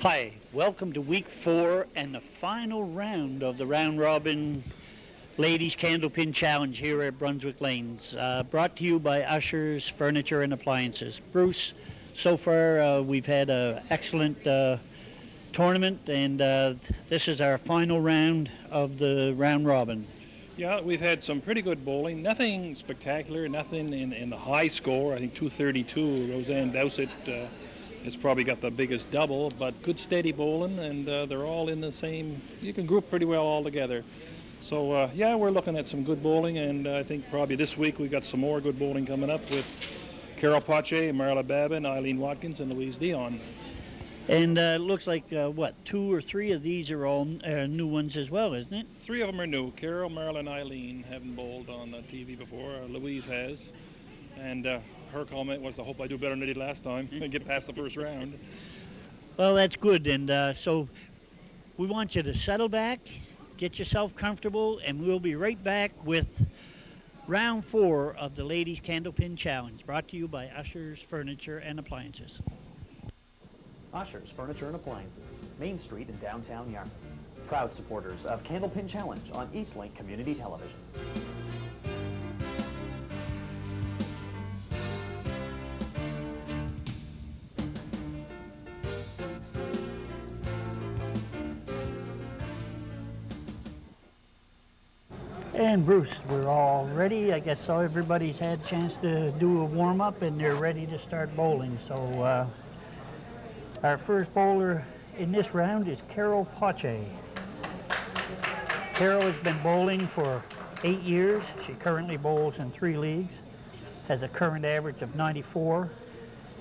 Hi, welcome to week 4 and the final round of the round robin ladies Candlepin challenge here at Brunswick Lanes, brought to you by Ushers Furniture and Appliances. Bruce, so far we've had an excellent tournament, and this is our final round of the round robin. Yeah, we've had some pretty good bowling. Nothing spectacular, nothing in the high score. I think 232. Roseanne Dowsett has probably got the biggest double, but good steady bowling, and they're all in the same. You can group pretty well all together. So yeah, we're looking at some good bowling, and I think probably this week we got some more good bowling coming up with Carole Pothier, Marla Babin, Eileen Watkins, and Louise DEON. And it looks like, what, 2 or 3 of these are all new ones as well, isn't it? 3 of them are new. Carole, Marla, and Eileen haven't bowled on TV before. Louise has. And her comment was, I hope I do better than I did last time and get past the first round. Well, that's good. And so we want you to settle back, get yourself comfortable, and we'll be right back with round 4 of the Ladies Candlepin Challenge, brought to you by Ushers Furniture and Appliances. Ushers Furniture and Appliances, Main Street in downtown Yarmouth. Proud supporters of Candlepin Challenge on Eastlink Community Television. And Bruce, we're all ready. I guess so. Everybody's had a chance to do a warm-up, and they're ready to start bowling. So our first bowler in this round is Carole Pothier. Carole has been bowling for 8 years. She currently bowls in 3 leagues, has a current average of 94,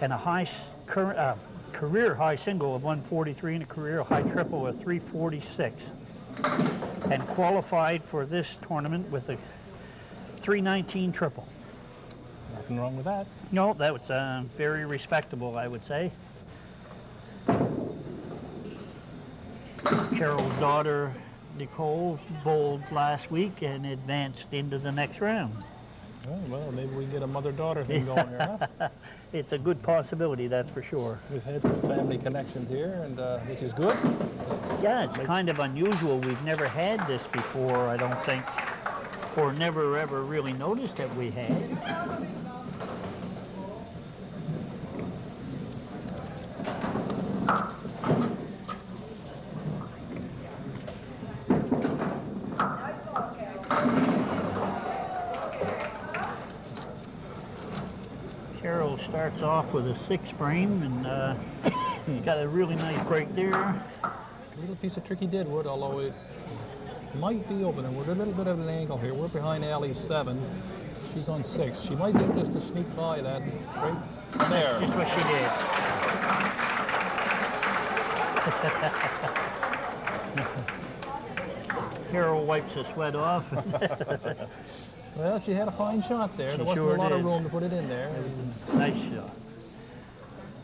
and a career high single of 143 and a career high triple of 346. And qualified for this tournament with a 319 triple. Nothing wrong with that. No, that was very respectable, I would say. Carole's daughter, Nicole, bowled last week and advanced into the next round. Oh, well, maybe we can get a mother-daughter thing going here, huh? It's a good possibility, that's for sure. We've had some family connections here, and which is good. Yeah, it's kind of unusual. We've never had this before, I don't think, or never ever really noticed that we had. Carole starts off with a 6 frame, and got a really nice break there. A little piece of tricky deadwood, although it might be open, and we're a little bit at an angle here. We're behind alley 7. She's on 6. She might be able just to sneak by that right there. Just what she did. Carole wipes the sweat off. Well, she had a fine shot there. There wasn't a lot of room to put it in there. Nice shot.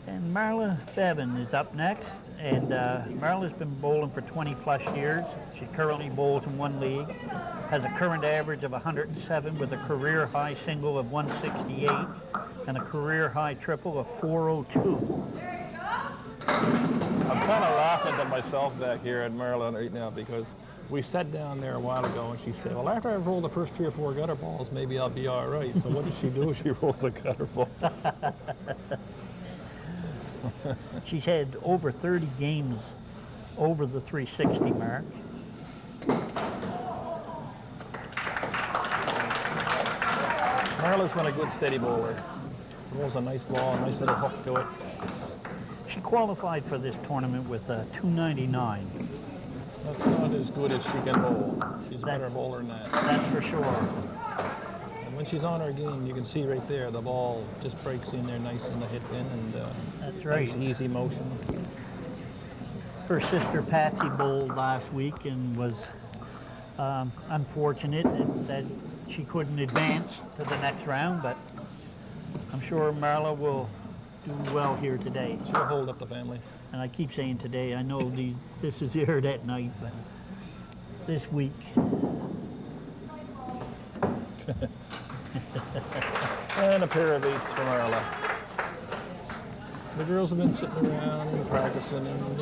And Marla Babin is up next, and Marla's been bowling for 20 plus years. She currently bowls in 1 league, has a current average of 107 with a career high single of 168 and a career high triple of 402. I'm kind of laughing to myself back here at Marla right now, because we sat down there a while ago and she said, well, after I roll the first 3 or 4 gutter balls, maybe I'll be all right. So what does she do? She rolls a gutter ball. She's had over 30 games over the 360 mark. Marla's been a good steady bowler. Rolls a nice ball, a nice little hook to it. She qualified for this tournament with a 299. That's not as good as she can bowl. She's a better bowler than that. That's for sure. And when she's on her game, you can see right there, the ball just breaks in there nice in the hit pin, and that's right. Nice, easy motion. Her sister Patsy bowled last week and was unfortunate that she couldn't advance to the next round, but I'm sure Marla will do well here today. She'll hold up the family. And I keep saying today, I know this is aired at night, but this week. And a pair of 8s from Marla. The girls have been sitting around and practicing and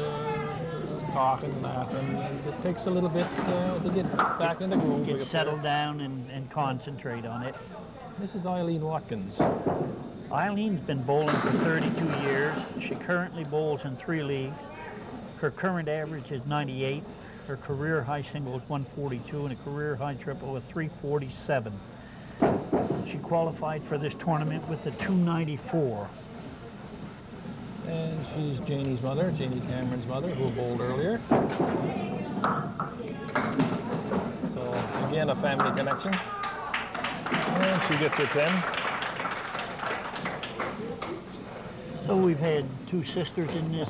talking, laughing, and it takes a little bit to get back in the groove. Get settled down and concentrate on it. This is Eileen Watkins. Eileen's been bowling for 32 years. She currently bowls in 3 leagues. Her current average is 98. Her career high single is 142 and a career high triple is 347. She qualified for this tournament with a 294. And she's Janie's mother, Janie Cameron's mother, who bowled earlier. So again, a family connection. And she gets her 10. So we've had 2 sisters in this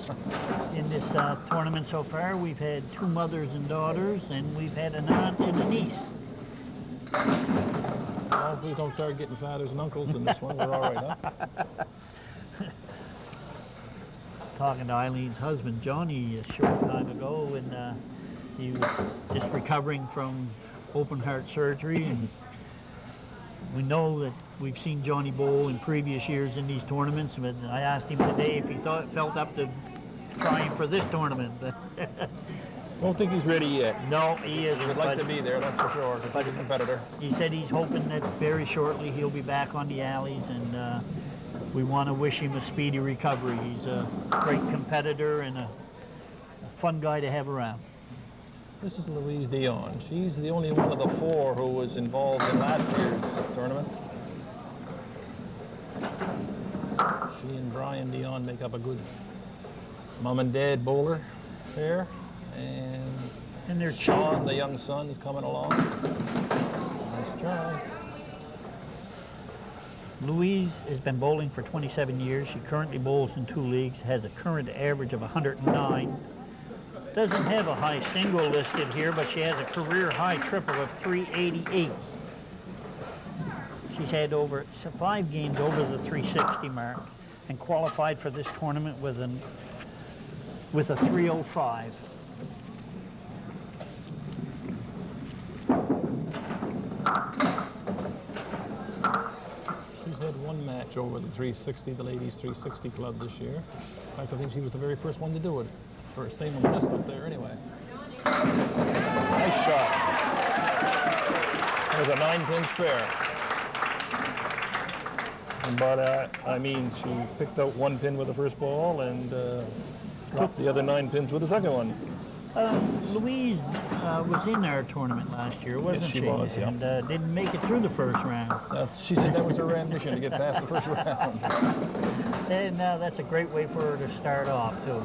tournament so far. We've had 2 mothers and daughters, and we've had an aunt and a niece. Well, if we don't start getting fathers and uncles in this one, we're all right, huh? Talking to Eileen's husband, Johnny, a short time ago, and he was just recovering from open heart surgery, and we know that we've seen Johnny bowl in previous years in these tournaments, but I asked him today if he felt up to trying for this tournament. Don't think he's ready yet. No, he isn't. He would like to be there, that's for sure, because he's a competitor. He said he's hoping that very shortly he'll be back on the alleys, and we want to wish him a speedy recovery. He's a great competitor and a fun guy to have around. This is Louise DEON. She's the only one of the 4 who was involved in last year's tournament. She and Brian DEON make up a good mom and dad bowler pair. And their Sean, children, the young son, is coming along. Nice try. Louise has been bowling for 27 years. She currently bowls in 2 leagues, has a current average of 109. Doesn't have a high single listed here, but she has a career high triple of 388. She's had over 5 games over the 360 mark and qualified for this tournament with a 305. She's had 1 match over the 360, the ladies 360 club this year. In fact, I think she was the very first one to do it. First thing on the list up there anyway. Nice shot. There's a 9-pin spare. But I mean, she picked out 1 pin with the first ball and dropped the other 9 pins with the second one. Louise was in our tournament last year, wasn't she? Yes, she was, yeah. And didn't make it through the first round. She said that was her ambition, to get past the first round. And that's a great way for her to start off, too,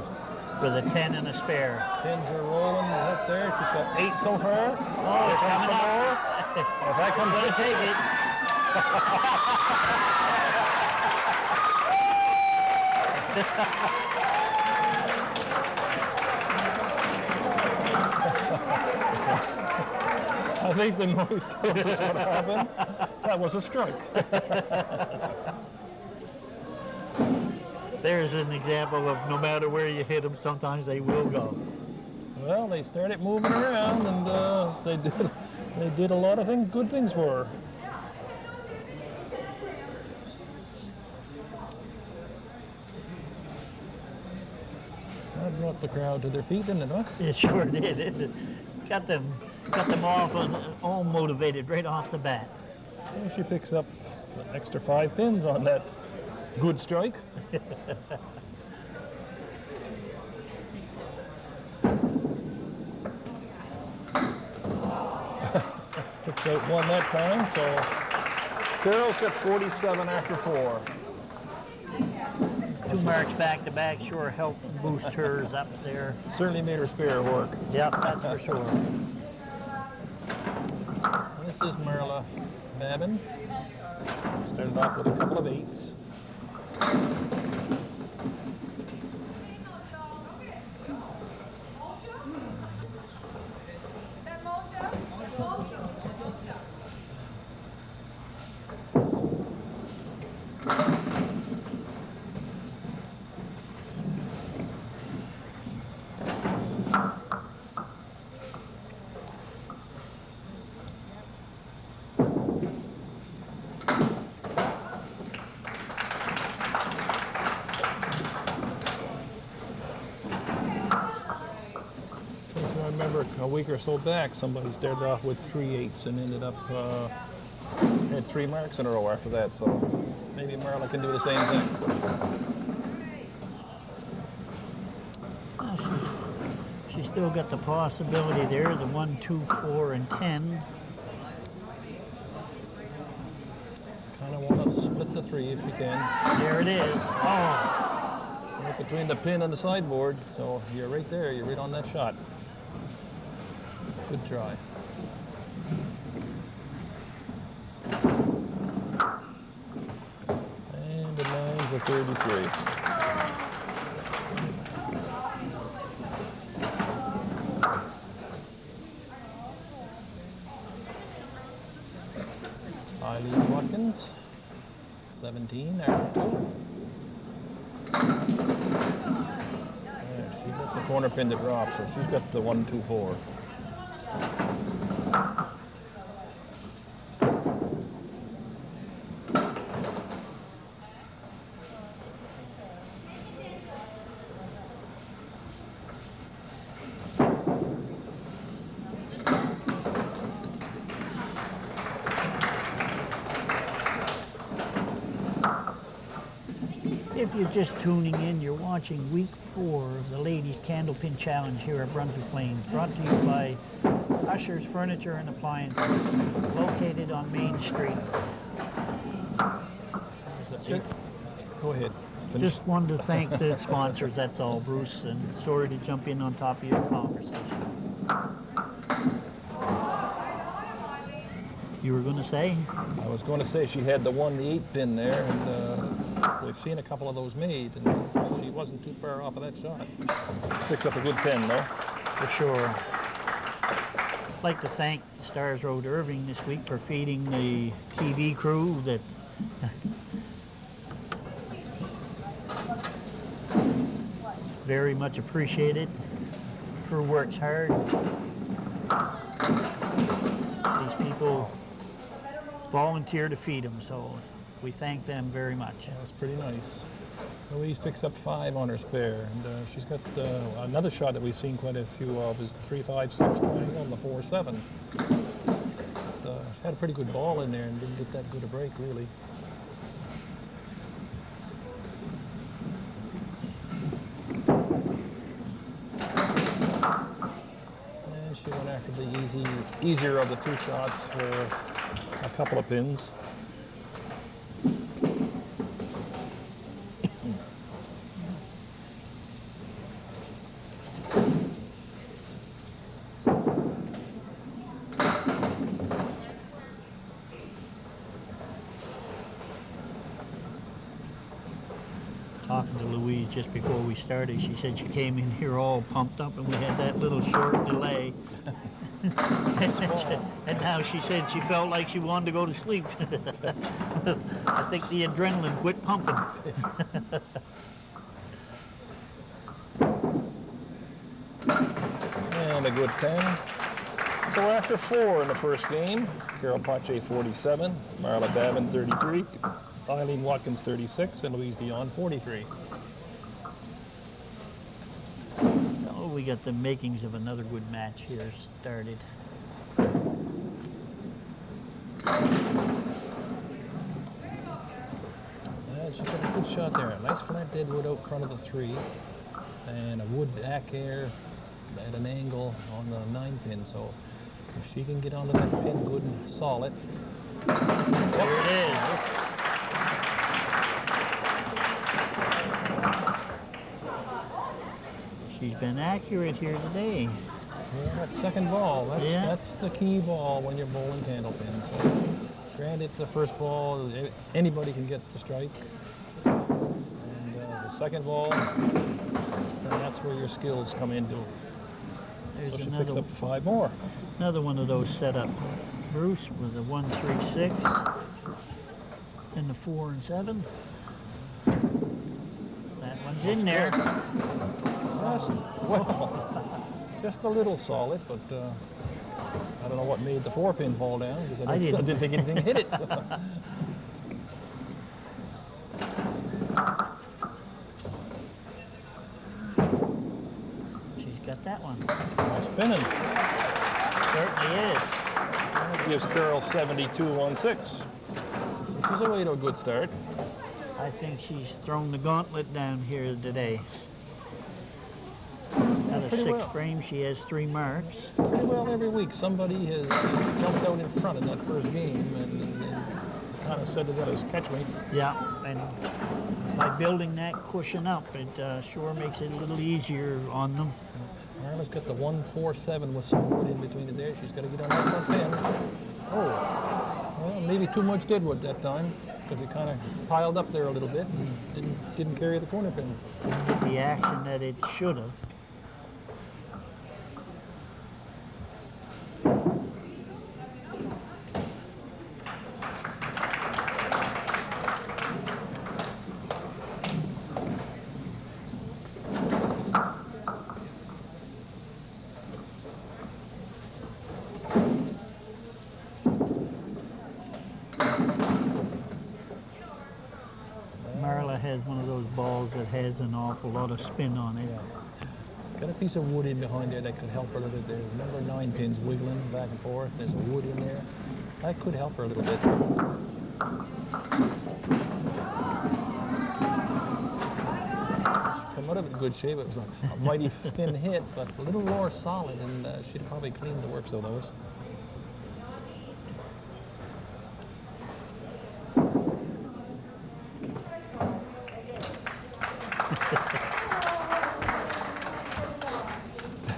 with a 10 and a spare. Pins are rolling up there. She's got 8 so far. Oh, it's coming up. If that comes Gonna take it. I think the noise tells us what happened. That was a strike. There's an example of no matter where you hit them, sometimes they will go. Well, they started moving around, and they did a lot of good things for her. That brought the crowd to their feet, didn't it, huh? It sure did. It got them off and all motivated right off the bat. Well, she picks up an extra 5 pins on that good strike. Picks out 1 that time, so Carol's got 47 after 4. 2 marks back to back sure helped boost hers up there. Certainly made her spare work. Yep, that's for sure. This is Marla Babin. Started off with a couple of 8s. a week or so back, somebody started off with 3/8 and ended up had 3 marks in a row after that. So maybe Marla can do the same thing. She's still got the possibility there, the 1, 2, 4, and 10. Kind of want to split the 3 if you can. There it is. Oh, Right between the pin and the sideboard, so you're right there. You're right on that shot. Good try. And the 9 for 33. EILEEEN Watkins, 17 after 2. Yeah, she got the corner pin to drop, so she's got the 1, 2, 4. if you're just tuning in, you're watching week 4 of the Ladies Candlepin Challenge here at Brunswick Lanes, brought to you by Usher's Furniture and Appliances, located on Main Street. Go ahead. Finish. Just wanted to thank the sponsors, that's all, Bruce, and sorry to jump in on top of your conversation. You were going to say? I was going to say she had the 1, the 8 pin there, and we've seen a couple of those made, and she wasn't too far off of that shot. Picks up a good pin, though. For sure. I'd like to thank Stars Road Irving this week for feeding the TV crew that very much appreciated. Crew works hard. These people volunteer to feed them, so we thank them very much. Yeah, that's pretty nice. Louise picks up 5 on her spare, and she's got another shot that we've seen quite a few of is the 3, 5, 6 triangle and the 4, 7. She had a pretty good ball in there and didn't get that good a break, really. And she went after the easier of the 2 shots for a couple of pins. Talking to Louise just before we started, she said she came in here all pumped up and we had that little short delay. And now she said she felt like she wanted to go to sleep. I think the adrenaline quit pumping. And a good 10. So after 4 in the first game, Carol Pache 47, Marla Babin 33, EILEEEN Watkins 36, and Louise DEON 43. Oh, we got the makings of another good match here started. She got a good shot there. A nice flat dead wood out front of the 3, and a wood back air at an angle on the 9 pin. So if she can get onto that pin good and solid. There it is. She's been accurate here today. Yeah, that second ball, that's the key ball when you're bowling Candlepin. So, granted, the first ball, anybody can get the strike. And the second ball, and that's where your skills come into. There's So she another, picks up 5 more. another one of those set up, Bruce, with a 1, 3, 6, and the 4 and 7. That one's in there. Just a little solid, but I don't know what made the 4 pin fall down because I didn't think anything hit it. She's got that one. Spinning. Certainly is. That gives Carol 72-16. She's away to a good start. I think she's thrown the gauntlet down here today. Out of Pretty 6 well. frames, she has 3 marks. Pretty well every week. Somebody has jumped out in front in that first game and kind of said to the others, catch me. Yeah, and by building that cushion up, it sure makes it a little easier on them. Marla's got the 1-4-7 with some wood in between it there. She's got to get on that front pin. Oh, well, maybe too much deadwood that time because it kind of piled up there a little bit and didn't carry the corner pin. Didn't get the action that it should have. Marla has one of those balls that has an awful lot of spin on it. Yeah. Got a piece of wood in behind there that could help her a little bit. There's number 9 pins wiggling back and forth. There's a wood in there. That could help her a little bit. She's come out of it in good shape. It was a mighty thin hit, but a little more solid, and she'd probably clean the works of those.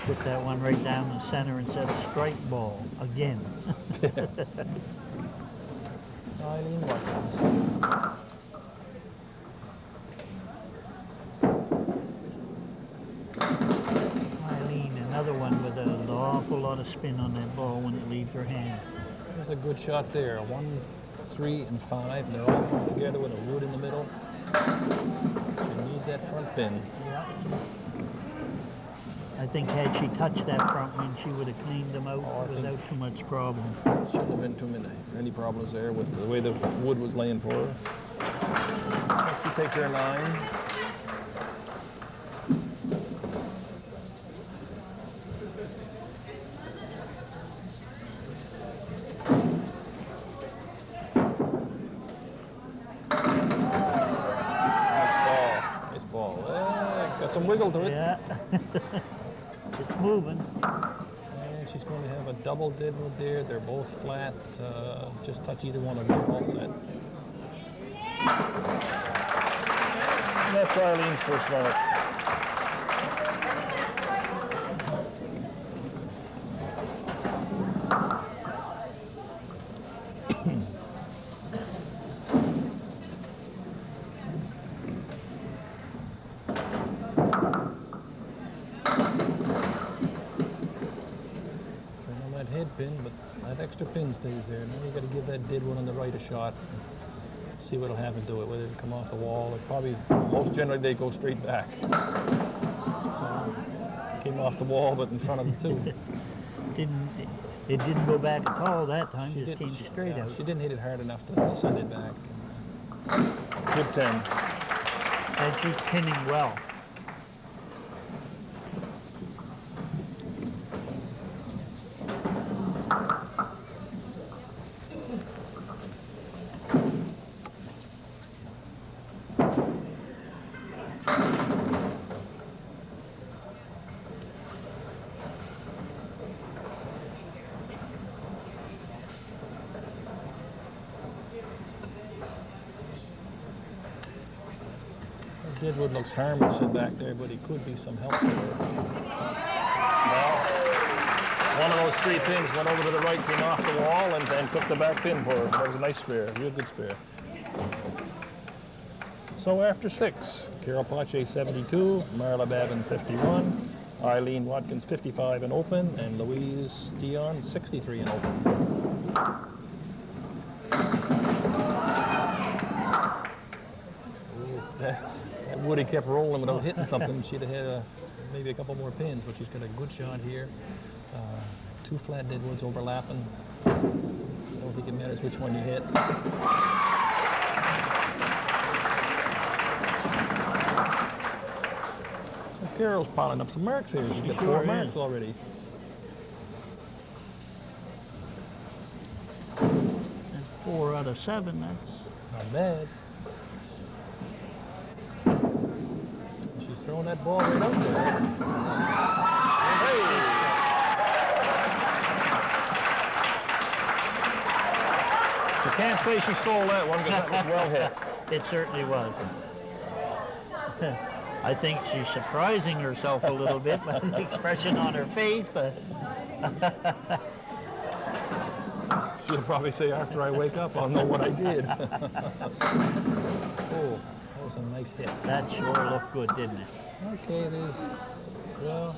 Put that one right down the center and set a strike ball again. Eileen Watkins. Eileen, another one with an awful lot of spin on that ball when it leaves her hand. There's a good shot there. 1, 3, and 5. And they're all put together with a wood in the middle. You need that front pin. Yeah. I think had she touched that front one, she would have cleaned them out without too much problem. Shouldn't have been too many problems there with the way the wood was laying for her. She takes her 9. Nice ball. Got some wiggle to it. Yeah. It's moving. And she's going to have a double deadwood there. They're both flat. Just touch either one of them. All set. And that's Eileen's first run. Pin, but that extra pin stays there. Now you got to give that dead one on the right a shot. See what'll happen to it. Whether it'll come off the wall. It probably, most generally, they go straight back. Came off the wall, but in front of it too. It didn't go back at all that time. Just came straight out. She didn't hit it hard enough to send it back. Good 10. And she's pinning well. Deadwood looks harmless in back there, but he could be some help to her. Well, one of those 3 pins went over to the right, came off the wall, and took the back pin for her. That was a nice spare, real good spare. So after 6, Carol Pache 72, Marla Babin 51, Eileen Watkins 55 and open, and Louise DEON 63 and open. That Woody kept rolling without hitting something. She'd have had maybe a couple more pins, but she's got a good shot here. 2 flat deadwoods overlapping. I don't think it matters which one you hit. Carol's piling up some marks here. She's got Sure 4 is. marks already. That's 4 out of 7. That's Not bad. She's throwing that ball right out there. You can't say she stole that one because that was well hit. It certainly was. I think she's surprising herself a little bit by the expression on her face, but She'll probably say after I wake up, I'll know what I did. Oh, that was a nice hit. that sure looked good, didn't it? Okay, it is, well,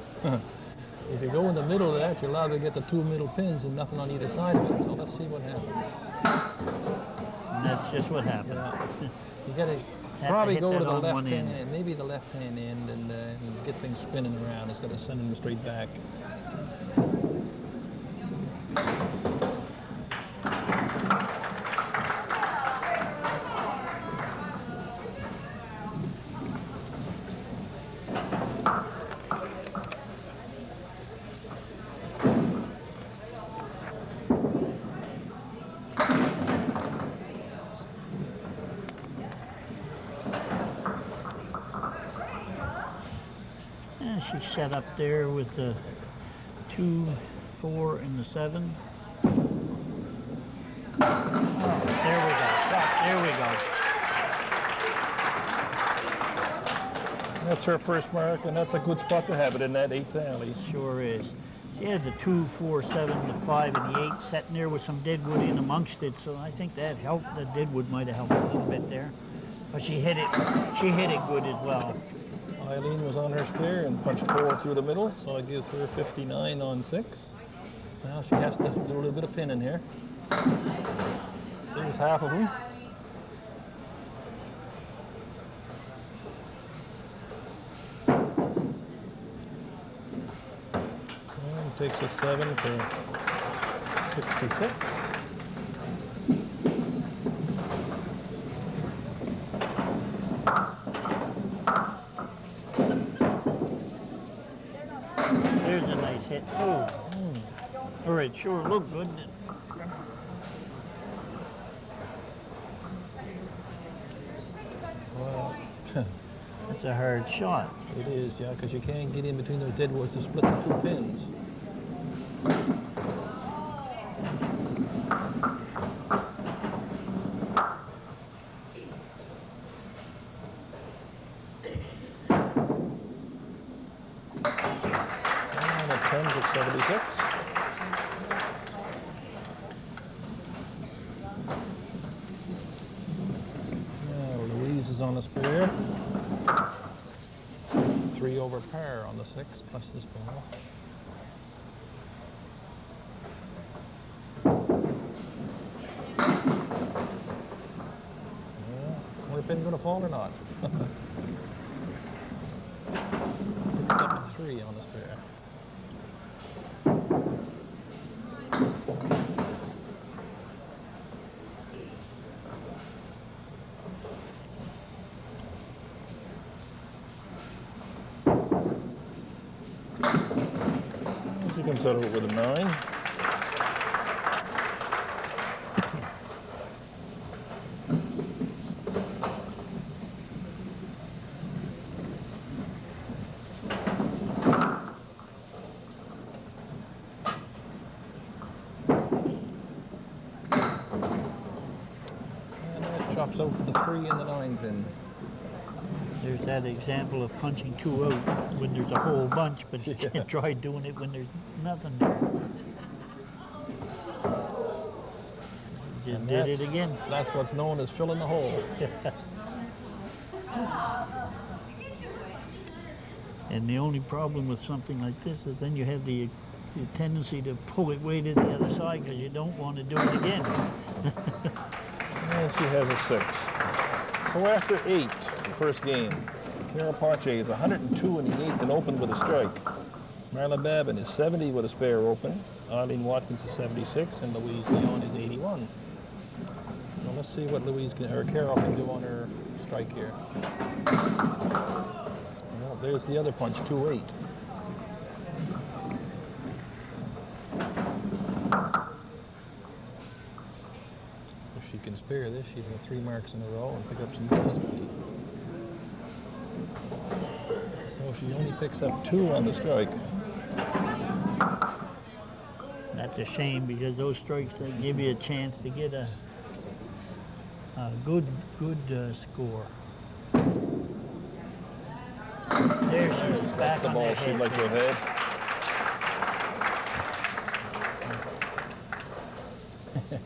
if you go in the middle of that, you're allowed to get the 2 middle pins and nothing on either side of it, so let's see what happens. And that's just what happened. Yeah. You gotta Have probably to hit go to that the on left one hand, end. maybe the left hand end, and get things spinning around instead of sending them straight back. And she's set up there with the 2, 4, and the 7. Oh, there we go. There we go. That's her first mark, and that's a good spot to have it in that 8th alley. Sure is. She had the 2, 4, 7, the 5, and the 8 sitting there with some deadwood in amongst it, so I think that helped. The deadwood might have helped a little bit there. But she hit it good as well. Eileen was on her square and punched 4 through the middle, so it gives her 59 on 6. Now she has to do a little bit of pinning here. There's half of them. And takes a 7 to 66. There's a nice hit. Oh, or it sure looked good. Well, That's a hard shot. it is, yeah, because you can't get in between those deadwoods to split the 2 pins. And it comes at 76. Now Louise is on the square. 3 over par on the 6 plus this ball. Yeah, corner pin going to fall or not? Picks up to 3 on the spare. She comes out of it with a 9. And that chops out to the 3 and the 9 pin. There's that example of punching 2 out when there's a whole bunch, but you Yeah. can't try doing it when there's nothing there. Just And did it that's- again. That's what's known as filling the hole. And the only problem with something like this is then you have the tendency to pull it way to the other side because you don't want to do it again. And she has a 6. So after 8, the first game, Carol Pache is 102 in the 8th and opened with a strike. Marla Babin is 70 with a spare open. Eileen Watkins is 76, and Louise DEON is 81. So let's see what Louise can, or Carol can do on her strike here. Well, there's the other punch, 2-8. If she can spare this, she'd have 3 marks in a row and pick up some bonus money. So she only picks up 2 on the strike. That's a shame because those strikes give you a chance to get a good score. There she is, That's back the on ball that she'd head. like to have had.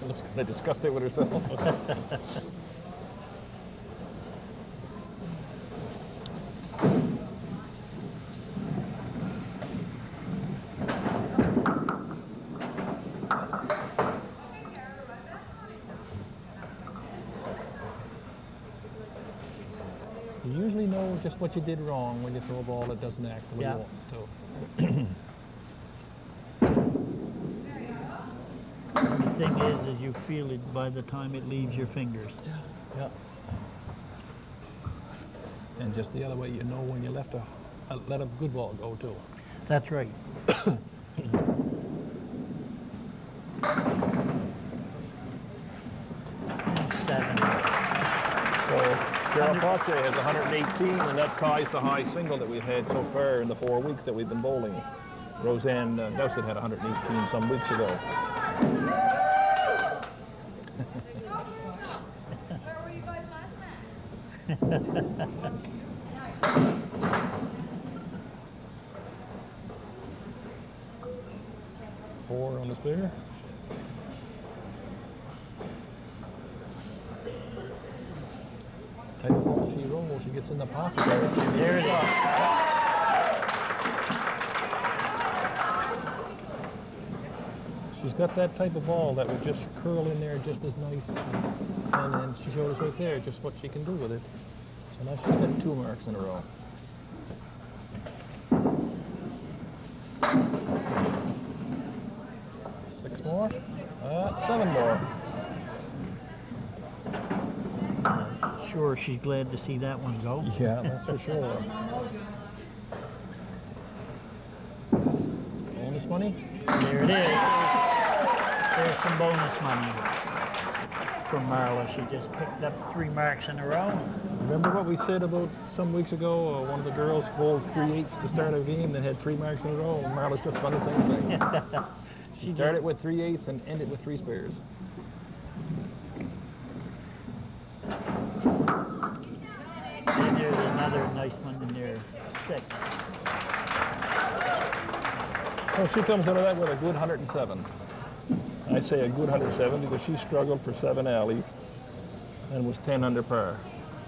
Looks kind of disgusted with herself. You usually know just what you did wrong when you throw a ball that doesn't act the way you want it to. The thing is you feel it by the time it leaves your fingers. Yeah. And just the other way, you know when you let a good ball go too. That's right. Seven. So POTHIER has 118, and that ties the high single that we've had so far in the 4 weeks that we've been bowling. Roseanne Dowsett had 118 some weeks ago. Where were you guys last night? 4 on the spare. Type of ball she rolls, she gets in the pocket. There it is. She's got that type of ball that would just curl in there just as nice. And then she showed us right there just what she can do with it. So now she's got 2 marks in a row. Six more. 7 more. Sure, she's glad to see that one go. Yeah, that's for sure. Bonus money? There it is. There's some bonus money from Marla. She just picked up 3 marks in a row. Remember what we said about some weeks ago? One of the girls bowled 3-8s to start a game that had 3 marks in a row. And Marla's just done the same thing. She started with 3-8s and ended with 3 spares. And there's another nice one in there. 6. So she comes out of that with a good 107. I say a good 107 because she struggled for 7 alleys and was 10 under par.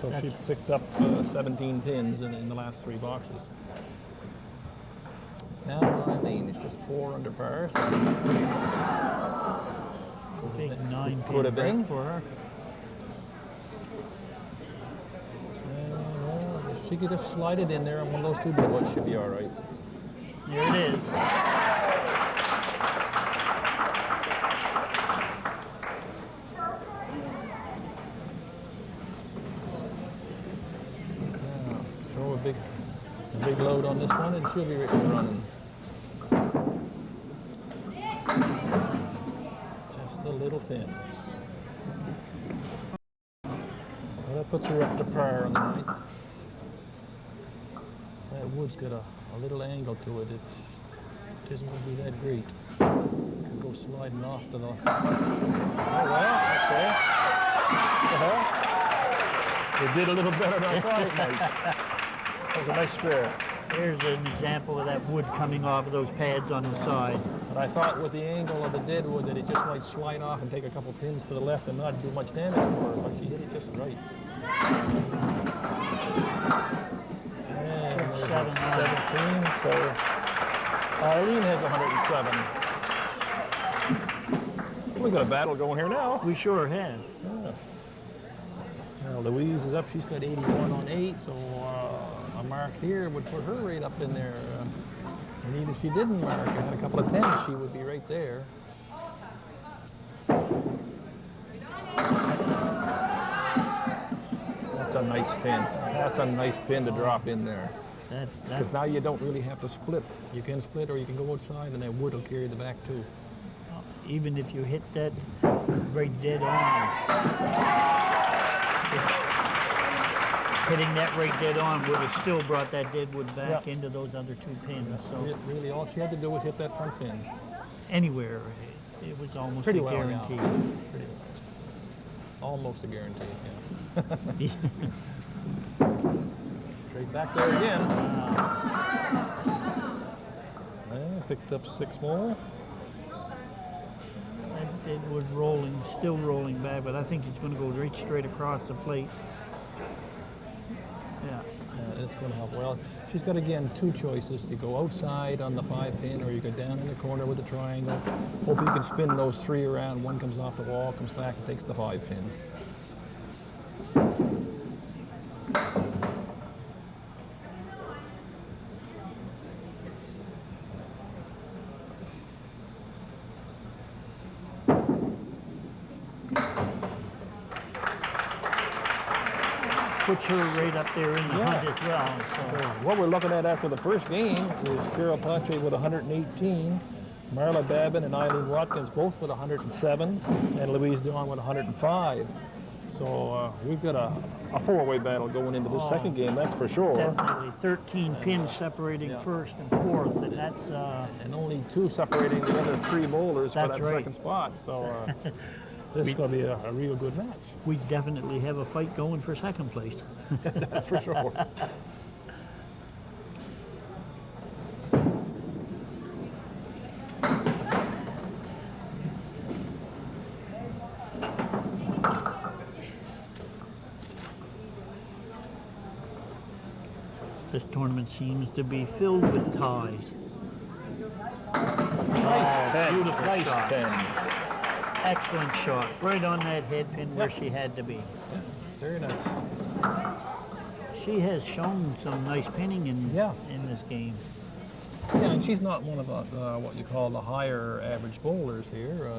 So she picked up 17 pins in the last 3 boxes. Now, I mean, it's just 4 under par. So Big 9 could have pin been break for her. If she could just slide it in there on one of those 2 big ones, she'd be all right. Here it is. Now, throw a big load on this one and she'll be ready and running. Just a little thin. Well, that puts her up to par on the 9th. That wood's got a little angle to it. It isn't going to be that great. Could go sliding off to the... Oh, well, okay. It did a little better than I thought it might. That was a nice spare. Here's an example of that wood coming off of those pads on the side. And I thought with the angle of the dead wood that it just might slide off and take a couple pins to the left and not do much damage for her, but she hit it just right. And there's 17, so EILEEEN has 107. We got a battle going here now. We sure have. Yeah. Now Louise is up, she's got 81 on 8, so a mark here would put her right up in there. And even if she didn't mark and had a couple of 10s, she would be right there. That's a nice pin. That's a nice pin to drop in there. Because now you don't really have to split. You can split or you can go outside and that wood will carry the back too. Even if you hit that right dead on, hitting that right dead on would have still brought that dead wood back into those other two pins. So Really, all she had to do was hit that front pin. anywhere, it was almost Pretty a well, guarantee. yeah. Pretty well. Almost a guarantee, yeah. Straight back there again. And picked up 6 more. That dead wood rolling, still rolling back, but I think it's going to go right straight across the plate. Yeah. It's going to help. Well, she's got, again, 2 choices. You go outside on the 5 pin or you go down in the corner with the triangle. Hope you can spin those 3 around. One comes off the wall, comes back and takes the 5 pin. Puts her right up there in the hunt as well. So. What we're looking at after the first game is Carole Pothier with 118, Marla Babin and EILEEEN Watkins both with 107, and Louise DEON with 105. So we've got a 4-way battle going into the second game, that's for sure. Definitely 13 pins separating first and fourth, and that's... and only 2 separating the other 3 bowlers for that second spot. So this is going to be a real good match. We definitely have a fight going for second place. That's for sure. This tournament seems to be filled with ties. Nice beautiful shot. 10. Excellent shot. Right on that head pin where she had to be. Yeah, very nice. She has shown some nice pinning in this game. Yeah, and she's not one of what you call the higher average bowlers here.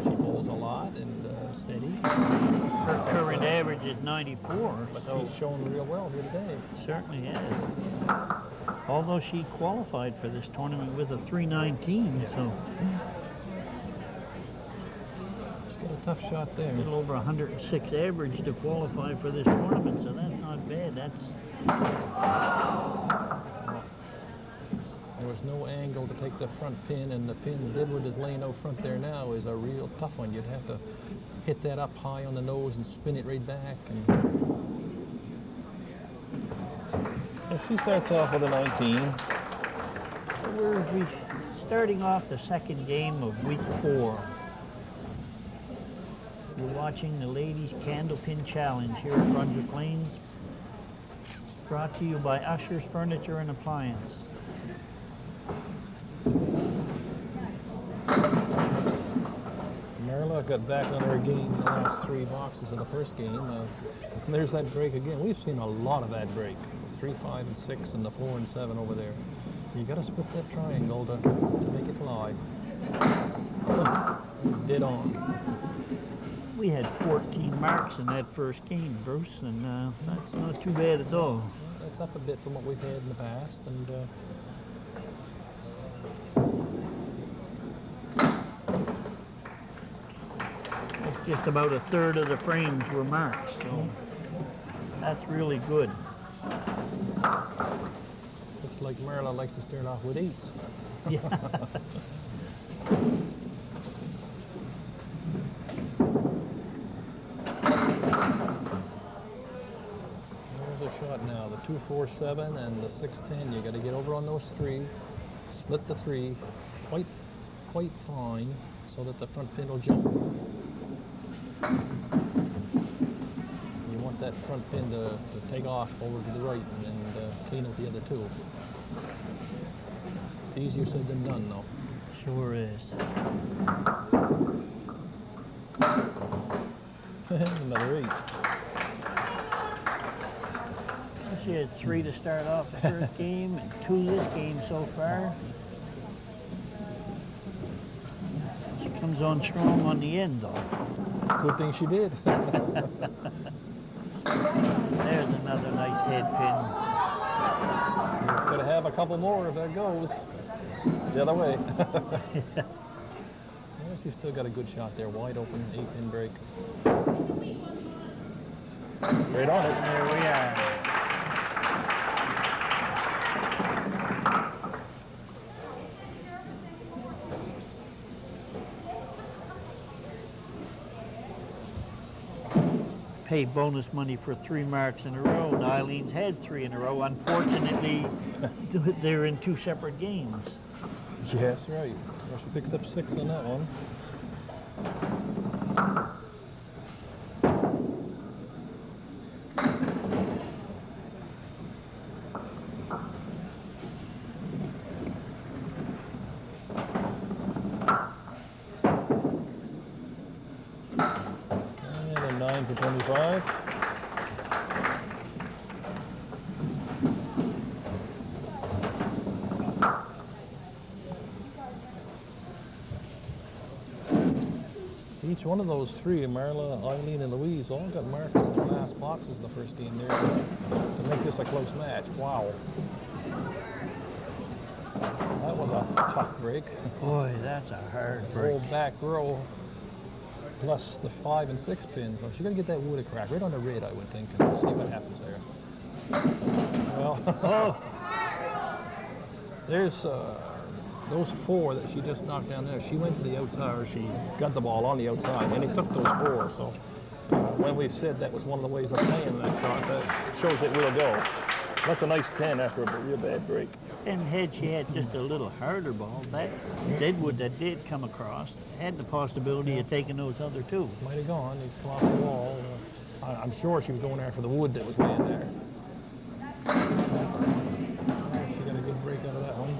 She bowls a lot and steady. Her current average is 94, But so she's shown real well here today. certainly has. Although she qualified for this tournament with a 319, so Got a tough shot there. a little over 106 average to qualify for this tournament, so that's not bad. There was no angle to take the front pin, and the pin Deadwood is laying out front there now is a real tough one. You'd have to hit that up high on the nose and spin it right back. And well, she starts off with a 19. We're starting off the second game of week 4. We're watching the Ladies Candlepin Challenge here at Brunswick Lanes, brought to you by Usher's Furniture and Appliance. Marla got back on her game in the last 3 boxes in the first game. And there's that break again. We've seen a lot of that break. 3, 5, and 6, and the 4 and 7 over there. You got to split that triangle to make it fly. Dead on. We had 14 marks in that first game, Bruce, and that's not too bad at all. That's up a bit from what we've had in the past, and it's just about a third of the frames were marked, so that's really good. looks like Marla likes to start off with 8s. Yeah. There's a shot now, the 2, 4, 7 and the 6, 10. You got to get over on those 3, split the 3, quite fine, so that the front pin will jump. You want that front pin to take off over to the right and clean up the other 2. It's easier said than done, though. Sure is. Another 8. She had 3 to start off the first game and 2 this game so far. She comes on strong on the end, though. Good thing she did. There's another nice head pin. a couple more if that goes the other way. Yes, she's still got a good shot there. Wide open, 8-pin break. Right on it. There we are. Pay bonus money for 3 marks in a row, and Eileen's had 3 in a row. Unfortunately, they're in 2 separate games. Yes, right. Well, she picks up 6 on that one. And a 9 for 25. Each one of those 3, Marla, Eileen, and Louise, all got marks in their last boxes the first game there to make this a close match. Wow. That was a tough break. Boy, that's a hard break. Whole back row, plus the 5 and 6 pins. So she's going to get that wood a crack, right on the red, I would think, and see what happens there. Well, there's those 4 that she just knocked down there. She went to the outside, or she got the ball on the outside, and it took those 4. So when we said that was one of the ways of playing that shot, that shows it will go. That's a nice 10 after a real bad break. And had she had just a little harder ball, that deadwood that did come across had the possibility of taking those other 2. Might have gone. He'd come off the wall. I'm sure she was going after the wood that was laying there. She got a good break out of that one.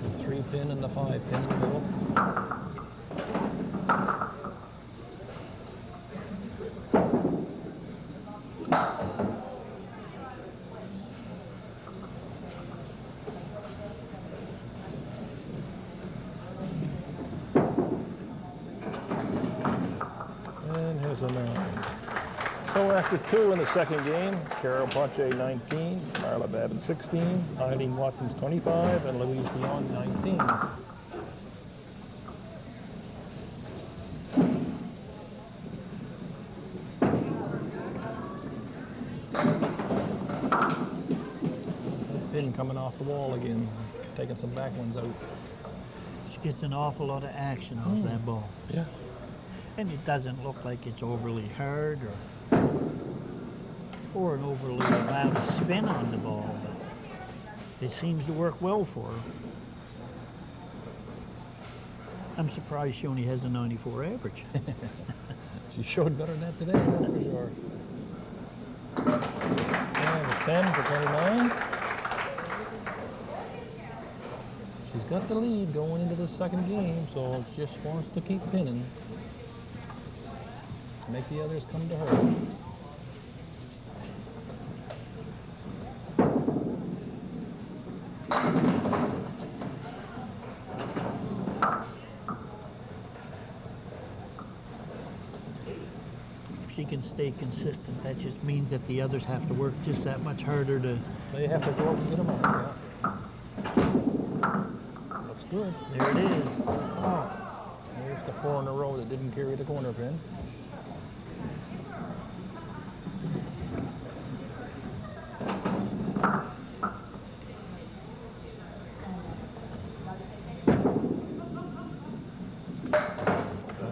The 3 pin and the 5 pin in the middle. And here's a 9. So after 2 in the second game, Carol Ponche 19, Marla Babin 16, Eileen Watkins 25, and Louise DEON 19. Pin coming off the wall again, taking some back ones out. She gets an awful lot of action off that ball. Yeah. And it doesn't look like it's overly hard or an overly amount of spin on the ball, but it seems to work well for her. I'm surprised she only has a 94 average. She showed better than that today, that's for sure. And a 10 for 29. She's got the lead going into the second game, so just wants to keep pinning. Make the others come to her. If she can stay consistent, that just means that the others have to work just that much harder to... They have to go up and get them on, yeah. Looks good. There it is. Oh. There's the 4 in a row that didn't carry the corner pin.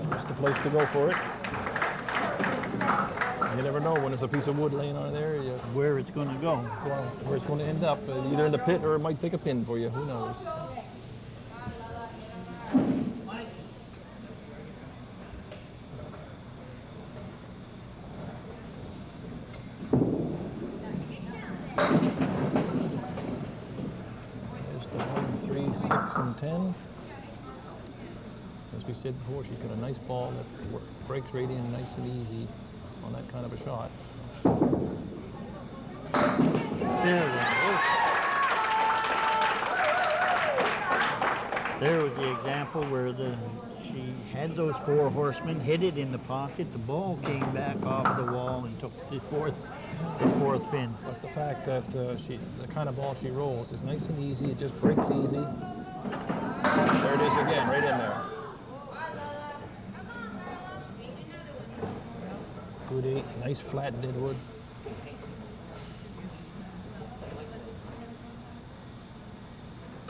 That's the place to go for it. You never know when there's a piece of wood laying on there. Where it's going to go. Well, where it's going to end up, either in the pit or it might take a pin for you. Who knows? There's the 1, 3, 6, and 10. As we said before, she's got a nice ball that breaks right in nice and easy on that kind of a shot. There we go. There was the example where she had those 4 horsemen, hit it in the pocket, the ball came back off the wall and took the 4th the fourth pin. But the fact that the kind of ball she rolls is nice and easy. It just breaks easy. There it is again, right in there. Good 8, nice flat deadwood.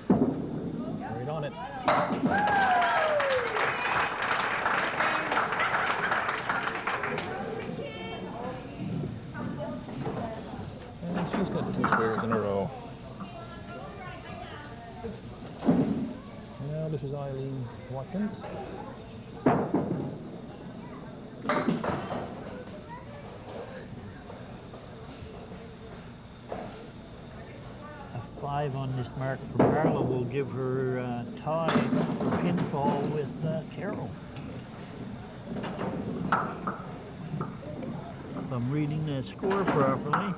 Right on it. And she's got 2 squares in a row. Now this is Eileen Watkins. A 5 on this mark for Marla will give her tie for pinfall with Carol. If I'm reading the score properly.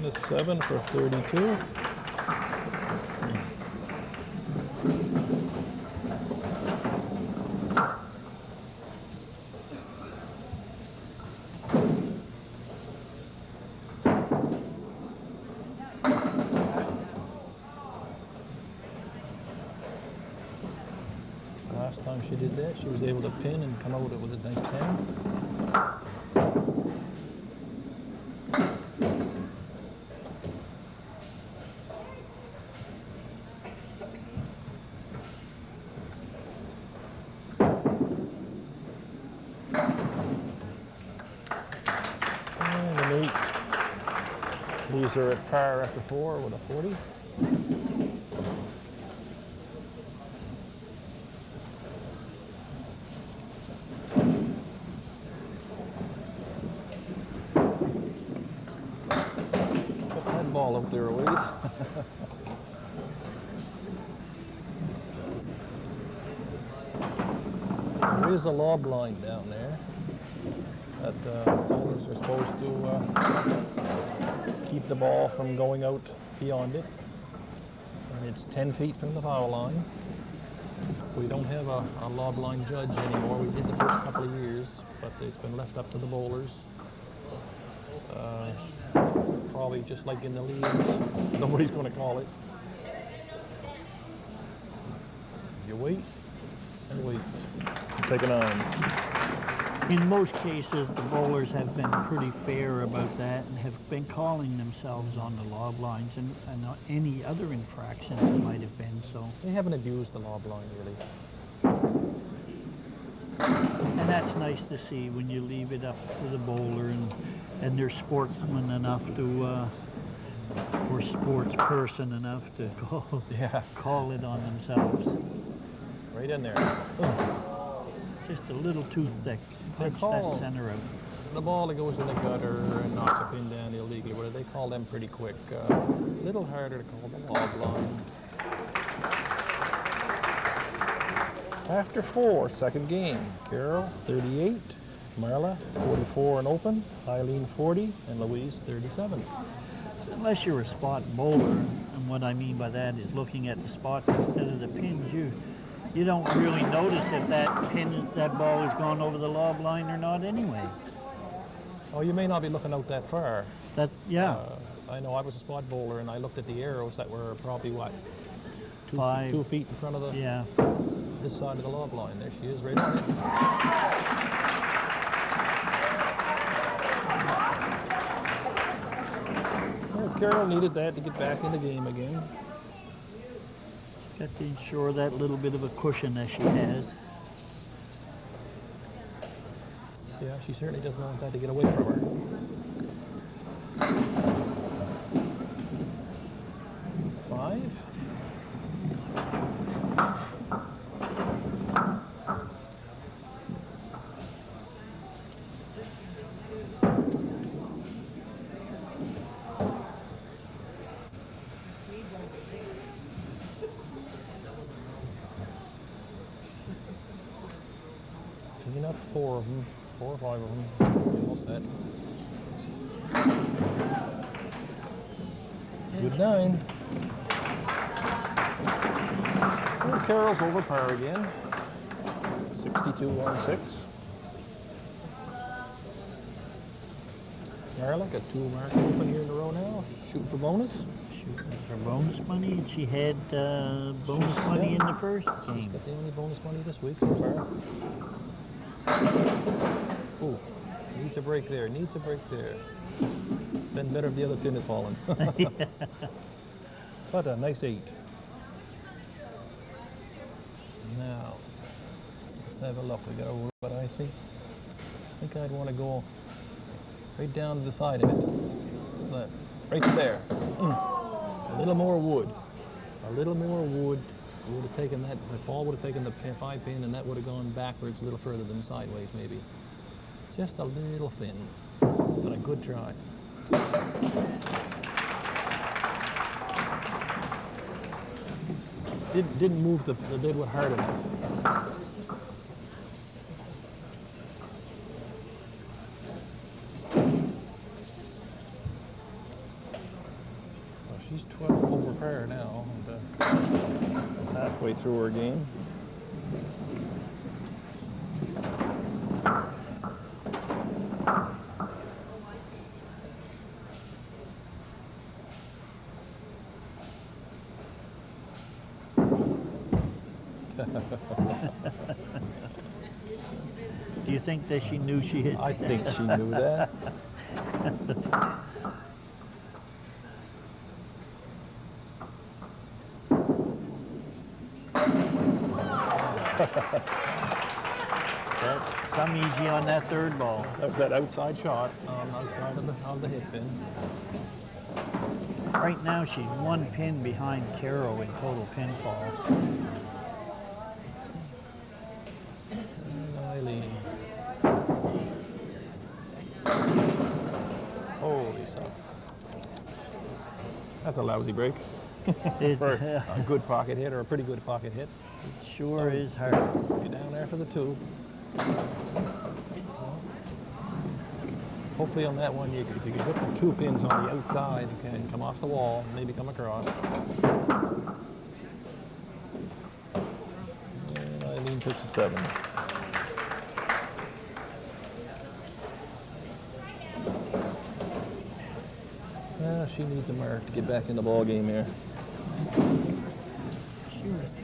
-7 for 32. Last time she did that, she was able to pin and come out with a nice 10. These are at par after 4 with a 40. Put that ball out there a ways. There is a lob line down there that bowlers are supposed to keep the ball from going out beyond it. And it's 10 feet from the foul line. We don't have a lob line judge anymore. We did the first couple of years, but it's been left up to the bowlers. Probably just like in the leagues, nobody's going to call it. You wait and wait. Take an iron. In most cases, the bowlers have been pretty fair about that and have been calling themselves on the lob lines and any other infraction that might have been, so. They haven't abused the lob line, really. And that's nice to see when you leave it up to the bowler and they're sportsmen enough to, or sports person enough to call it on themselves. Right in there. Just a little too thick. Punch that center out. The ball that goes in the gutter and knocks a pin down illegally, what do they call them pretty quick? A little harder to call the lob line. After 4, second game. Carol, 38. Marla, 44 and open. Eileen, 40. And Louise, 37. Unless you're a spot bowler, and what I mean by that is looking at the spots instead of the pins, you don't really notice if that ball has gone over the lob line or not anyway. Oh, you may not be looking out that far. Yeah. I know I was a spot bowler and I looked at the arrows that were probably what? 2 feet in front of the this side of the lob line. There she is, right on it. Well, Carol needed that to get back in the game again. Got to ensure that little bit of a cushion that she has. Yeah, she certainly doesn't want that to get away from her. Five. Clean up 4 of them. 4 or 5 of them. All set. Good 9. Well, Carol's over par again. 62 on 6. Marla got 2 marks open here in a row now. Shooting for bonus. Shooting for bonus money, and she had bonus money in the first game. She's got the only bonus money this week so far. Oh, needs a break there, needs a break there. Been better if the other pin had fallen. But a nice 8. Now, let's have a look. We got a what I see. I think I'd want to go right down to the side of it. Right there. A little more wood. A little more wood. We would have taken that, the ball would have taken the 5 pin and that would have gone backwards a little further than sideways maybe. Just a little thin, but a good try. Didn't move the deadwood hard enough. Well, she's 12 over par now. And, halfway through her game. Do you think that she knew she hit? I think she knew that. Come easy on that third ball. That was that outside shot outside of the hit pin. Right now she's 1 pin behind Carol in total pinfall. Eileen. Holy stuff. That's a lousy break. For a good pocket hit or a pretty good pocket hit. It sure is hard. Get down there for the 2. Hopefully on that one, if you can put the 2 pins on the outside, you can come off the wall, maybe come across. And Eileen puts a 7. Well, she needs a mark to get back in the ball game here.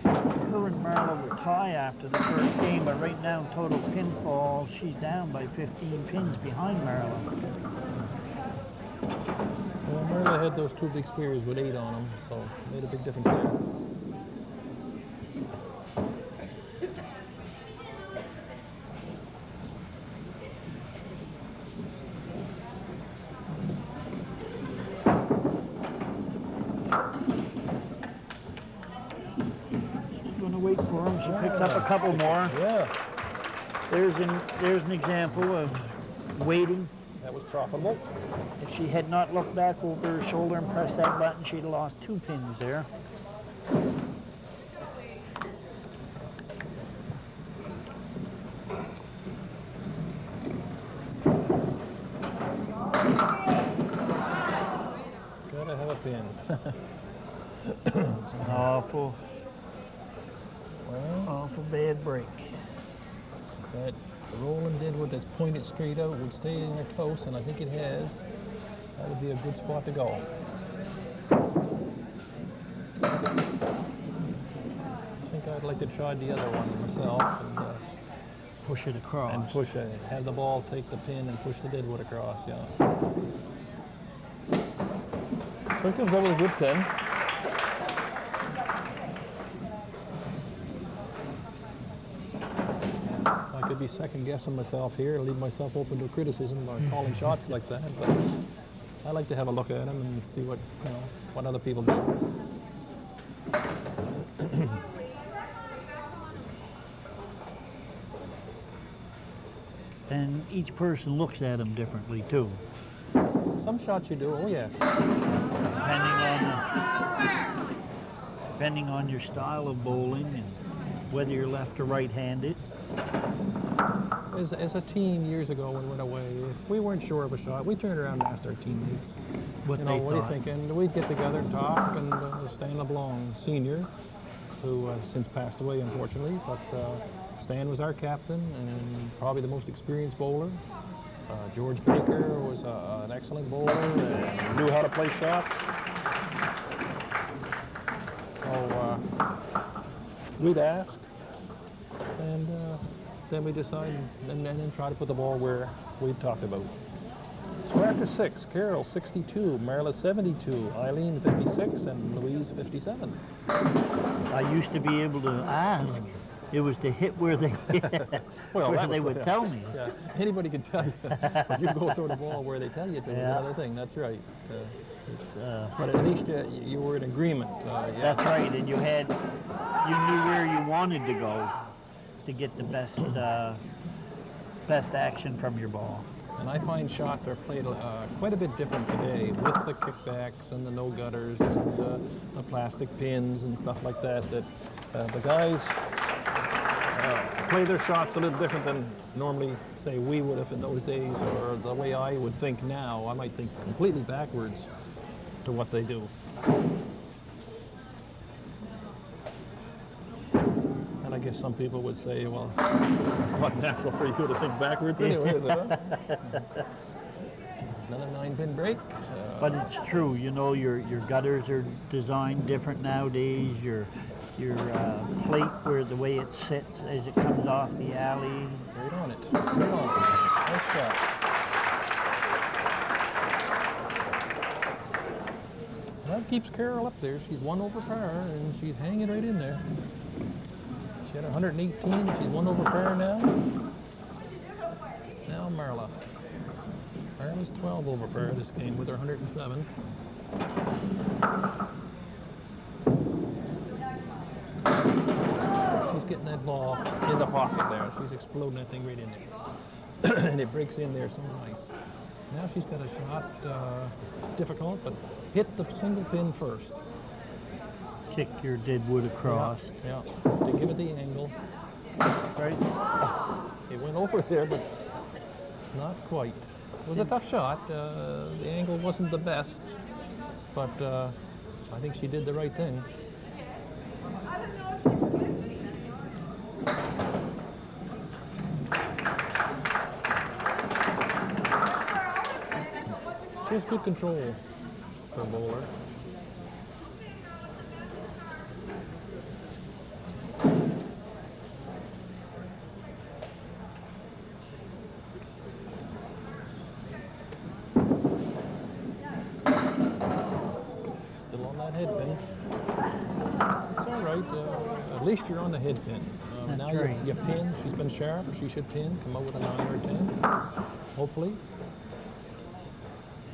Her and Marla were tie after the first game, but right now total pinfall, she's down by 15 pins behind Marla. Well, Marla had those 2 big spears with 8 on them, so it made a big difference there. Wait for him. She picks up a couple more. Yeah. There's an example of waiting. That was profitable. If she had not looked back over her shoulder and pressed that button, she'd have lost 2 pins there. Gotta have a pin. Awful bad break. That rolling deadwood that's pointed straight out would stay in her toast, and I think it has. That would be a good spot to go. I think I'd like to try the other one myself and push it across. And push it. Have the ball take the pin and push the deadwood across, yeah. So it comes up with a good 10. I could be second guessing myself here and leave myself open to criticism by calling shots like that, but I like to have a look at them and see what other people do. And each person looks at them differently too. Some shots you do, oh yeah. Depending on your style of bowling and whether you're left or right-handed. As a team years ago when we went away, if we weren't sure of a shot, we turned around and asked our teammates, what are you thinking? And we'd get together and talk, and Stan LeBlanc, Sr., who has since passed away, unfortunately, but Stan was our captain and probably the most experienced bowler. George Baker was an excellent bowler and knew how to play shots. So we'd ask, and then we decide, and then try to put the ball where we talked about. So after 6, Carol 62, Marla 72, Eileen 56, and Louise 57. I used to be able to ask. It was to hit where they Well, where they would tell me. Yeah, anybody can tell you. But you go throw the ball where they tell you to is another thing. That's right. But at least you were in agreement. Yeah. That's right, and you knew where you wanted to go to get the best action from your ball. And I find shots are played quite a bit different today with the kickbacks and the no gutters and the plastic pins and stuff like that. That the guys play their shots a little different than normally, say, we would have in those days, or the way I would think now. I might think completely backwards to what they do. And I guess some people would say, well, it's not natural for you to think backwards anyway, is it? Huh? Another 9-pin break. But it's true, you know, your gutters are designed different nowadays. Your plate, where the way it sits as it comes off the alley. Right on it. Right on it. Nice shot. That keeps Carol up there. She's 1 over par, and she's hanging right in there. She had 118. She's 1 over par now. Now Marla. Marla's 12 over par this game with her 107. She's getting that ball in the pocket there. She's exploding that thing right in there. And it breaks in there so nice. Now she's got a shot, difficult, but hit the single pin first. Kick your deadwood across. Yeah, to give it the angle. Right? It went over there, but not quite. It was a tough shot. The angle wasn't the best, but I think she did the right thing. She has good control for a bowler. Still on that head pin. It's all right. At least you're on the head pin. Now right. you pin. She's been sharp. She should pin. Come out with a 9 or a 10. Hopefully.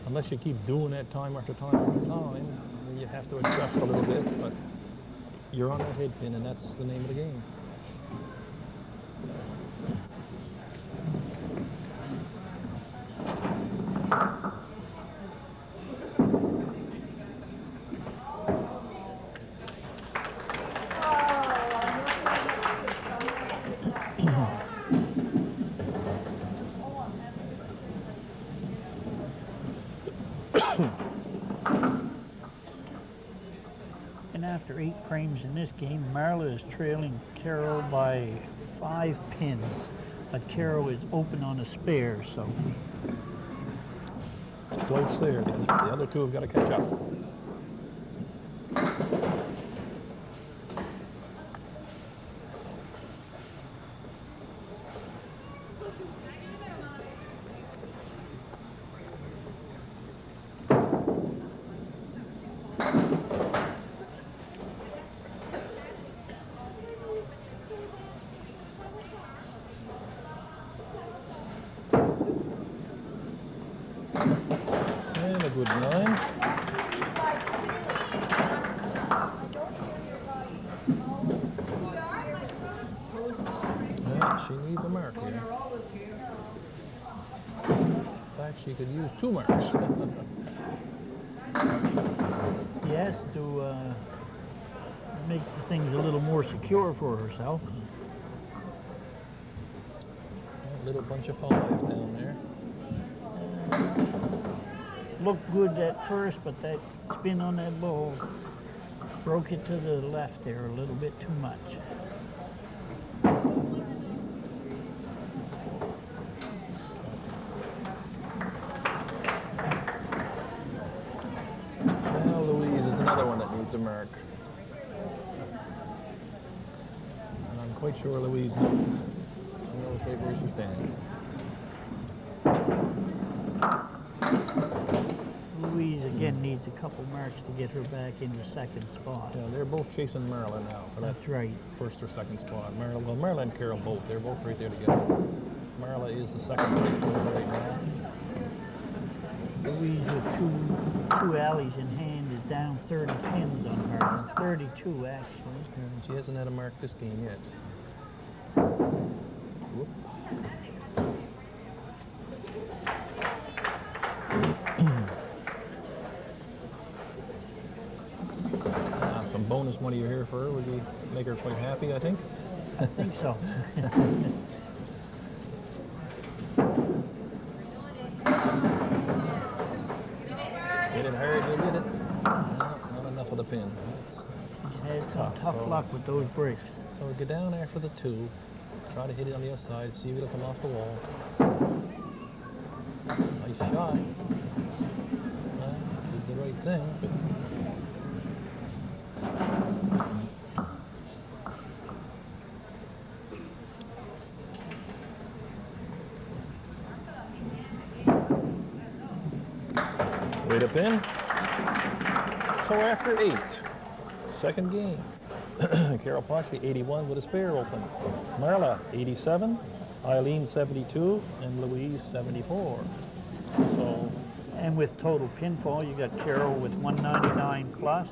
Unless you keep doing that time after time after time, then you have to adjust a little bit, but you're on that head pin, and that's the name of the game. And after 8 frames in this game, Marla is trailing Carol by 5 pins. But Carol is open on a spare, so. Close there. The other two have got to catch up. And a good 9. Yeah, she needs a mark here. In fact, she could use 2 marks. Yes, to make things a little more secure for herself. A little bunch of 5s down there. Looked good at first, but that spin on that ball broke it to the left there a little bit too much. make sure Louise knows. She knows right where she stands. Louise again needs a couple marks to get her back in the second spot. Yeah, they're both chasing Marla now for that That's right. first or second spot. Marla and Carol both. They're both right there together. Marla is the second right now. Louise with two alleys in hand is down 30 pins on her. 32 actually. And she hasn't had a mark this game yet. Whoop. Some bonus money you're here for her would make her quite happy, I think. I think so. Get it hard, you'll get it. No, not enough of the pin. She's had some tough luck with those bricks. So we go down after the 2. Try to hit it on the other side, see if it'll come off the wall. Nice shot. Well, did the right thing, but way to pin. So after 8, second game. Carol Pache, 81 with a spare open. Marla, 87. Eileen, 72. And Louise, 74. So, And with total pinfall, you got Carol with 199 plus.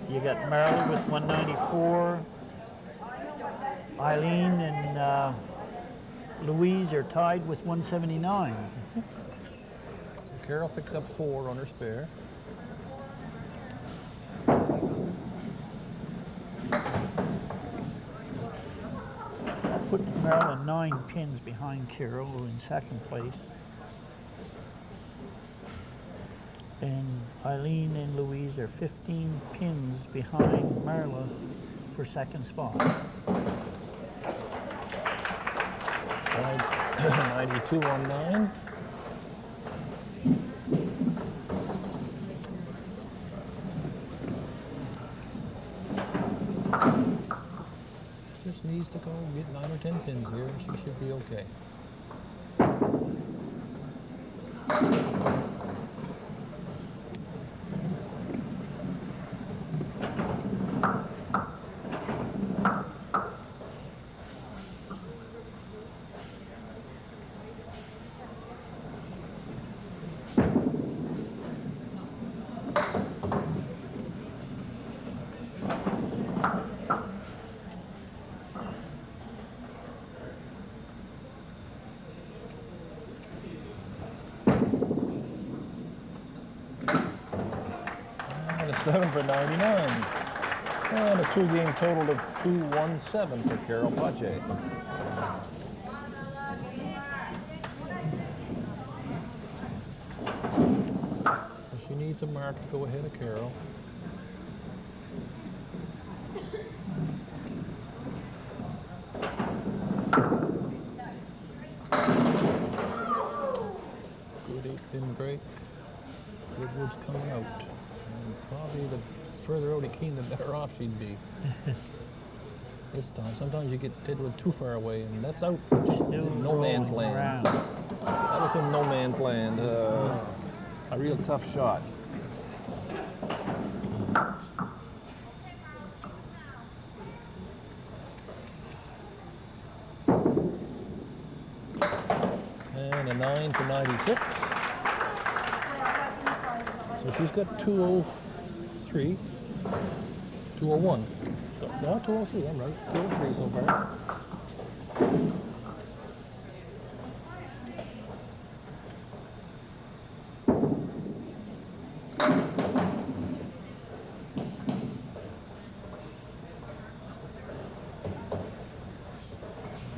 You got Marla with 194. Eileen and Louise are tied with 179. Carol picked up 4 on her spare. Put Marla 9 pins behind Carol in second place. And Eileen and Louise are 15 pins behind Marla for second spot. 92 on 9. Just needs to go get 9 or 10 pins here and she should be okay. And a 7 for 99. And a 2-game total of 217 for Carol Pache. So she needs a mark to go ahead of Carol. Good 8-pin break. Good wood's coming out. And probably the further out it came, the better off she'd be. This time, sometimes you get Deadwood too far away, and that's out in no man's land. Around. That was in no man's land. A real tough shot. And a 9 for 96. So she's got 203, 201. No, 203, I'm right. 203 so far.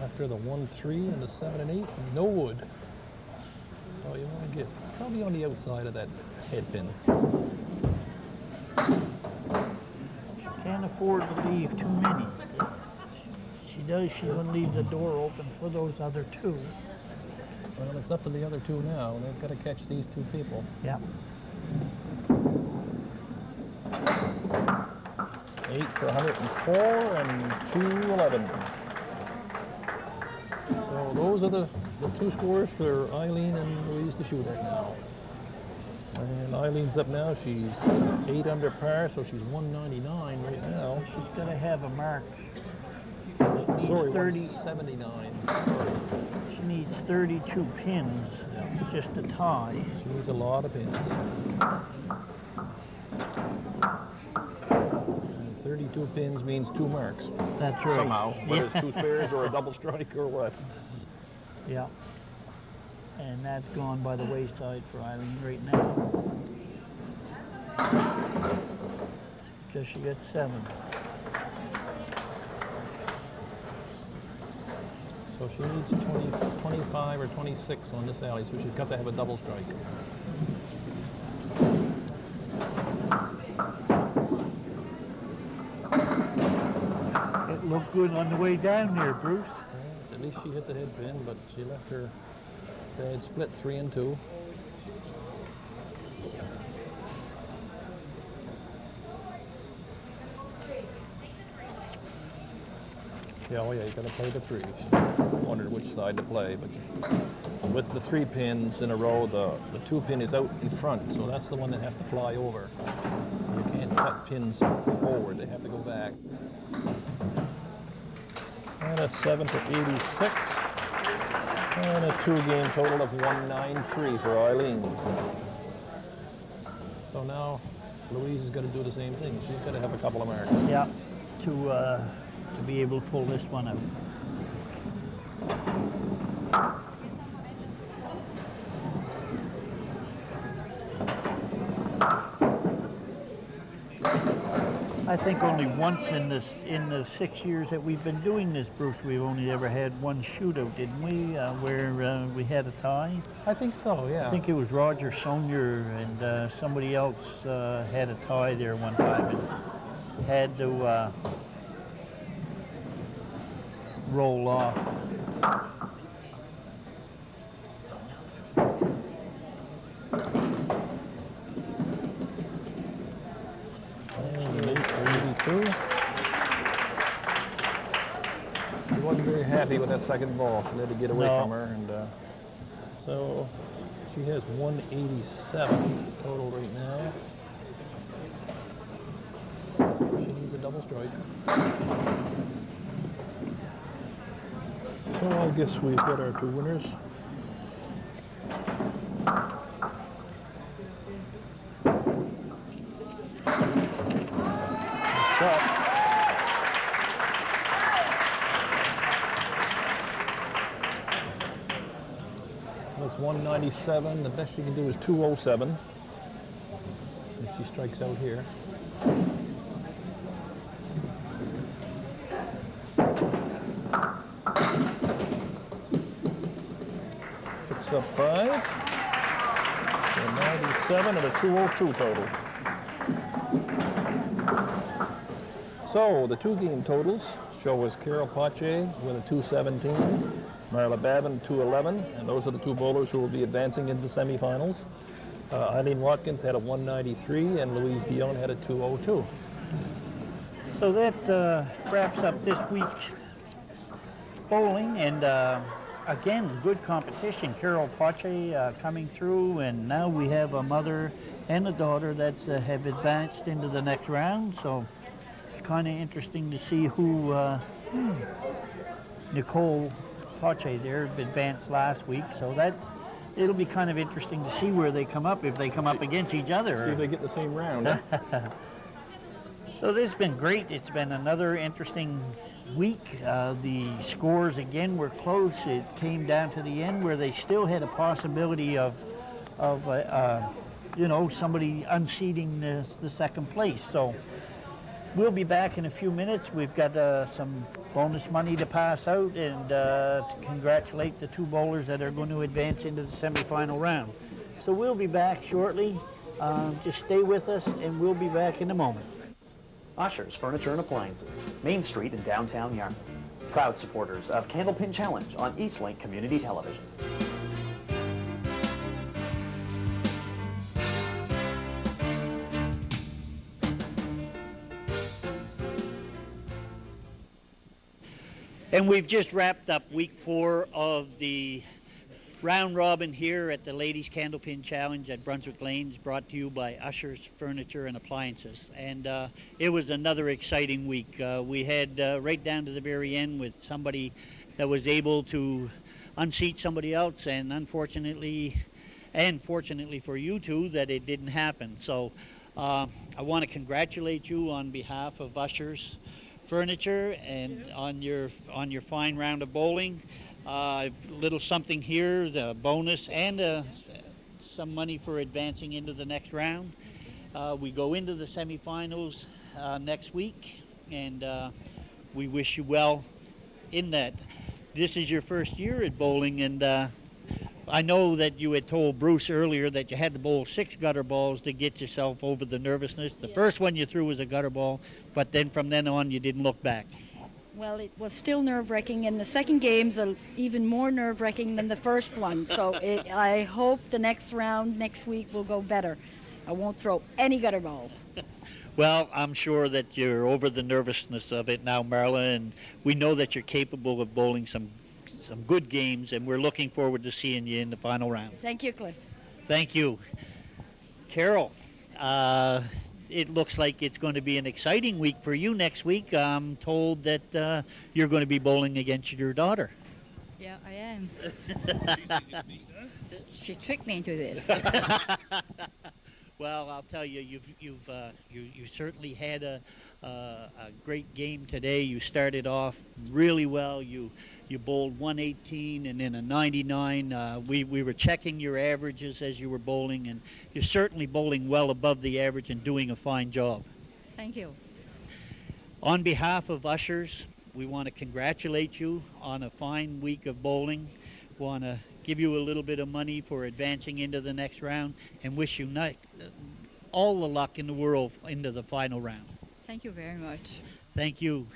After the 1-3 and the 7 and 8, no wood. Oh, you want to get probably on the outside of that head pin. Can't afford to leave too many. She does, she's going to leave the door open for those other 2. Well, it's up to the other 2 now. They've got to catch these 2 people. Yep. 8 for 104 and 211. those are the two scores for Eileen and Louise to shoot at now. And Eileen's up now. She's 8 under par, so she's 199 right now. She's got to have a mark. Needs Sorry, 30. 179. She needs 32 pins, just a tie. She needs a lot of pins. And 32 pins means 2 marks. That's right. Somehow, whether it's 2 spares or a double strike or what. Yeah. And that's gone by the wayside for Eileen right now. Because she got 7. So she needs 25 or 26 on this alley, so she's got to have a double strike. It looked good on the way down there, Bruce. Yes, at least she hit the head pin, but she left her bad split 3 and 2. Yeah, oh yeah, you got to play the 3s. Wondered which side to play, but with the 3 pins in a row, the 2 pin is out in front, so that's the one that has to fly over. You can't cut pins forward; they have to go back. And a 7 for 86, and a 2-game total of 193 for Eileen. So now Louise is going to do the same thing. She's got to have a couple of marks. Yeah, to be able to pull this one out. I think only once in the 6 years that we've been doing this, Bruce, we've only ever had one shootout, didn't we? Where we had a tie. I think so, yeah. I think it was Roger Sonier and somebody else had a tie there one time and had to roll off. She wasn't very happy with that second ball. She had to get away from her, and so she has 187 total right now. She needs a double strike. So I guess we've got our 2 winners. Shot. That's 197. The best she can do is 207. If she strikes out here. 5, a 97, and a 202 total. So the 2-game totals show us Carole Pache with a 217, Marla Babin 211, and those are the 2 bowlers who will be advancing into the semifinals. Eileen Watkins had a 193, and Louise DEON had a 202. So that wraps up this week's bowling, and again, good competition. Carole Pache coming through, and now we have a mother and a daughter that have advanced into the next round. So it's kind of interesting to see who Nicole Pache there advanced last week. So it'll be kind of interesting to see where they come up, if they come up against each other. See if they get the same round. Huh? So this has been great. It's been another interesting week. The scores again were close. It came down to the end where they still had a possibility of somebody unseating the second place. So we'll be back in a few minutes. We've got some bonus money to pass out, and to congratulate the 2 bowlers that are going to advance into the semifinal round. So we'll be back shortly. Just stay with us, and we'll be back in a moment. Ushers, Furniture and Appliances, Main Street in downtown Yarmouth. Proud supporters of Candlepin Challenge on EastLink Community Television. And we've just wrapped up week 4 of the round robin here at the Ladies Candlepin Challenge at Brunswick Lanes, brought to you by Ushers Furniture and Appliances. And it was another exciting week. We had right down to the very end with somebody that was able to unseat somebody else, and unfortunately, and fortunately for you two, that it didn't happen. So I want to congratulate you on behalf of Ushers Furniture and on your fine round of bowling. Little something here, the bonus, and some money for advancing into the next round. We go into the semifinals next week, and we wish you well in that. This is your first year at bowling, and I know that you had told Bruce earlier that you had to bowl 6 gutter balls to get yourself over the nervousness. The first one you threw was a gutter ball, but then from then on you didn't look back. Well, it was still nerve-wracking, and the second game's even more nerve-wracking than the first one. So I hope the next round next week will go better. I won't throw any gutter balls. Well, I'm sure that you're over the nervousness of it now, Marla, and we know that you're capable of bowling some good games, and we're looking forward to seeing you in the final round. Thank you, Cliff. Thank you. Carol, it looks like it's going to be an exciting week for you next week. I'm told that you're going to be bowling against your daughter. Yeah, I am. She tricked me into this. Well, I'll tell you, you certainly had a great game today. You started off really well. You bowled 118 and then a 99. We were checking your averages as you were bowling, and you're certainly bowling well above the average and doing a fine job. Thank you. On behalf of Ushers, we want to congratulate you on a fine week of bowling. We want to give you a little bit of money for advancing into the next round, and wish you all the luck in the world into the final round. Thank you very much. Thank you.